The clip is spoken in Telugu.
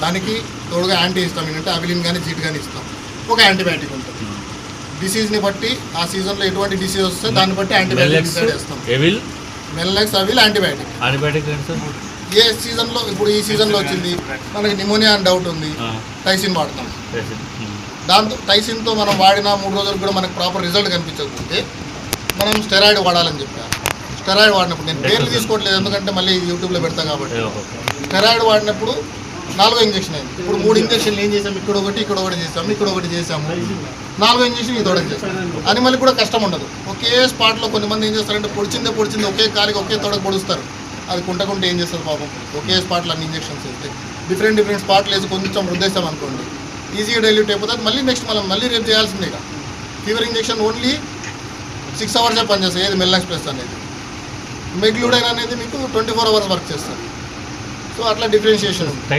దానికి తోడుగా యాంటీ హిస్టామిన్ అంటే అవిలిన్ కానీ జీట్ కానీ ఇస్తాం. ఒక యాంటీబయాటిక్ ఉంటుంది. డిసీజ్ని బట్టి ఆ సీజన్లో ఎటువంటి డిసీజ్ వస్తే దాన్ని బట్టి యాంటీబయాటిక్ డిసైడ్ చేస్తాం. మెల్నెక్స్ అవిల్ యాంటీబయాటిక్ ఏ సీజన్లో, ఇప్పుడు ఈ సీజన్లో వచ్చింది మనకి నిమోనియా అని డౌట్ ఉంది, టైసిన్ వాడతాం. దాంతో టైసిన్తో మనం వాడిన 3 రోజులకు కూడా మనకు ప్రాపర్ రిజల్ట్ కనిపించకపోతే మనం స్టెరాయిడ్ వాడాలని చెప్పాను. స్టెరాయిడ్ వాడినప్పుడు నేను పేర్లు తీసుకోవట్లేదు ఎందుకంటే మళ్ళీ యూట్యూబ్లో పెడతాను కాబట్టి. స్టెరాయిడ్ వాడినప్పుడు 4వ ఇంజక్షన్ అయింది. ఇప్పుడు 3 ఇంజక్షన్లు ఏం చేసాము, ఇక్కడ ఒకటి చేసాము, ఇక్కడ ఒకటి చేసాము, 4వ ఇంజక్షన్ ఈ తోడకి చేస్తాం. అనిమల్కి కూడా కష్టం ఉండదు. ఒకే స్పాట్లో కొంతమంది ఏం చేస్తారంటే పొడిచిందే ఒకే కాలికి ఒకే తోడకు పొడుస్తారు. అది కుంటకుంటే ఏం చేస్తారు పాపం. ఒకే స్పాట్లో అన్ని ఇంజక్షన్స్ వేస్తే డిఫరెంట్ స్పాట్లు వేసి కొంచెం రుద్దేస్తాం అనుకోండి, ఈజీగా డైల్యూట్ అయిపోతుంది. అది మళ్ళీ రేపు చేయాల్సిందే. ఇక ఫీవర్ ఇంజక్షన్ ఓన్లీ 6 అవర్సే పనిచేస్తాయి. ఏది మెల్నెక్స్ ప్లస్ అనేది. మెగ్లూడైన్ అనేది మీకు 24 అవర్స్ వర్క్ చేస్తారు. సో అట్లా డిఫరెన్షియేషన్ ఉంది.